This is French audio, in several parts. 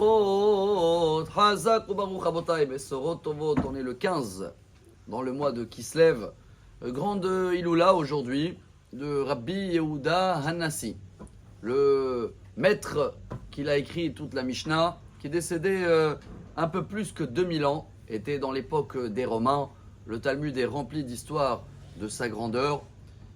Hazak ou Baruch Rabotai, Besorot Tovot, on est le 15 dans le mois de Kislev. Grande Iloula aujourd'hui de Rabbi Yehuda Hanassi, le maître qui a écrit toute la Mishnah, qui est décédé un peu plus que 2000 ans, était dans l'époque des Romains. Le Talmud est rempli d'histoires de sa grandeur.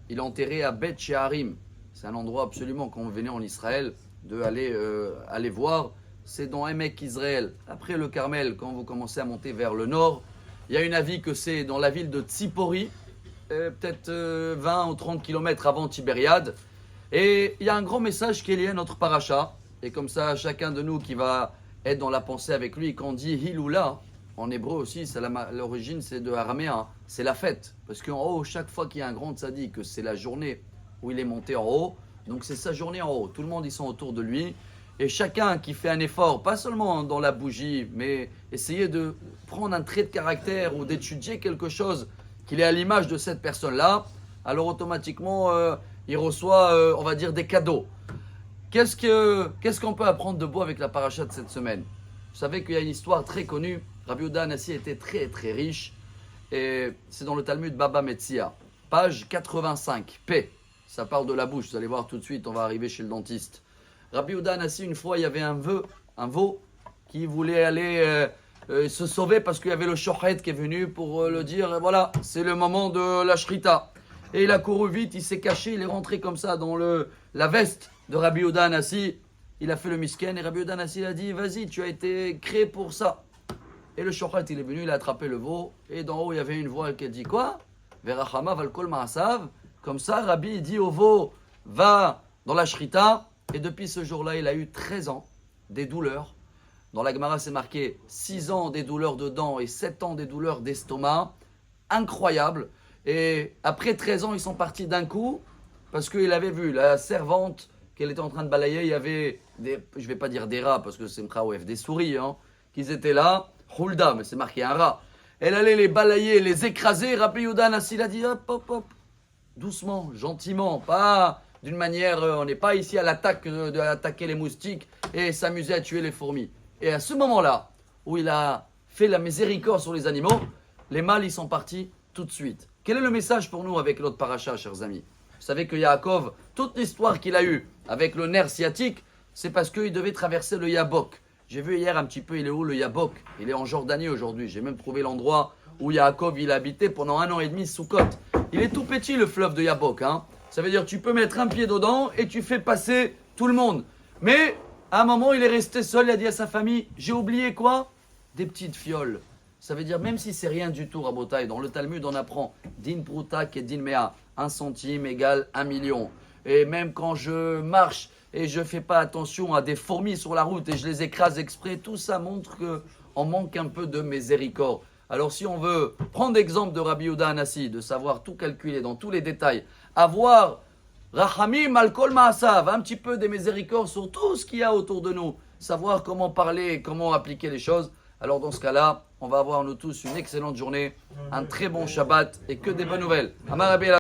Il est enterré à Beth She'arim. C'est un endroit absolument, quand vous venez en Israël, de aller voir. C'est dans Emek Israël, après le Carmel, quand vous commencez à monter vers le nord. Il y a une avis que c'est dans la ville de Tzipori, peut-être 20 ou 30 km avant Tibériade. Et il y a un grand message qui est lié à notre paracha. Et comme ça, chacun de nous qui va être dans la pensée avec lui, quand on dit Hiloula, en hébreu aussi, l'origine c'est de araméen, c'est la fête. Parce qu'en haut, chaque fois qu'il y a un grand tzaddik, c'est la journée où il est monté en haut. Donc c'est sa journée en haut. Tout le monde, ils sont autour de lui. Et chacun qui fait un effort, pas seulement dans la bougie, mais essayer de prendre un trait de caractère ou d'étudier quelque chose qu'il est à l'image de cette personne-là, alors automatiquement, il reçoit, on va dire, des cadeaux. Qu'est-ce qu'on peut apprendre de beau avec la paracha de cette semaine? Vous savez qu'il y a une histoire très connue. Rabbi Yehuda Hanassi était très très riche. Et c'est dans le Talmud Baba Metzia, page 85, P. Ça parle de la bouche, vous allez voir tout de suite, on va arriver chez le dentiste. Rabbi Yehuda Hanassi, une fois, il y avait un veau qui voulait aller se sauver parce qu'il y avait le shochet qui est venu pour le dire, voilà, c'est le moment de la shrita. Et il a couru vite, il s'est caché, il est rentré comme ça dans la veste de Rabbi Yehuda Hanassi. Il a fait le misken et Rabbi Yehuda Hanassi a dit, vas-y, tu as été créé pour ça. Et le shochet, il est venu, il a attrapé le veau. Et d'en haut, il y avait une voix qui a dit, quoi? Verachama valkol ma'asav. Comme ça, Rabbi dit au veau, va dans la shrita. Et depuis ce jour-là, il a eu 13 ans des douleurs. Dans la Gemara, c'est marqué 6 ans des douleurs de dents et 7 ans des douleurs d'estomac. Incroyable. Et après 13 ans, ils sont partis d'un coup parce qu'il avait vu la servante qu'elle était en train de balayer. Il y avait je ne vais pas dire des rats parce que c'est mchaoef, des souris, qui étaient là. Hulda, mais c'est marqué un rat. Elle allait les balayer, les écraser. Rabbi Yehuda Hanassi a dit hop, hop, hop. Doucement, gentiment, pas d'une manière, on n'est pas ici à l'attaque d'attaquer les moustiques et s'amuser à tuer les fourmis. Et à ce moment-là, où il a fait la miséricorde sur les animaux, les mâles, ils sont partis tout de suite. Quel est le message pour nous avec notre paracha, chers amis? Vous savez que Yaakov, toute l'histoire qu'il a eue avec le nerf sciatique, c'est parce qu'il devait traverser le Yabok. J'ai vu hier un petit peu, il est où le Yabok? Il est en Jordanie aujourd'hui. J'ai même trouvé l'endroit où Yaakov il habitait pendant 1 an et demi, Soukot. Il est tout petit le fleuve de Yabok. Ça veut dire tu peux mettre un pied dedans et tu fais passer tout le monde. Mais à un moment, il est resté seul, il a dit à sa famille, j'ai oublié quoi? Des petites fioles. Ça veut dire même si c'est rien du tout, Rabotai, dans le Talmud on apprend din prutak et din mea, 1 centime égale 1 million. Et même quand je marche et je ne fais pas attention à des fourmis sur la route et je les écrase exprès, tout ça montre qu'on manque un peu de miséricorde. Alors si on veut prendre l'exemple de Rabbi Yehuda Hanassi, de savoir tout calculer dans tous les détails, avoir Rachamim al-kol ma'asav, un petit peu des miséricordes sur tout ce qu'il y a autour de nous, savoir comment parler, comment appliquer les choses, alors dans ce cas-là, on va avoir nous tous une excellente journée, un très bon Shabbat et que des bonnes nouvelles. Amar Rabbi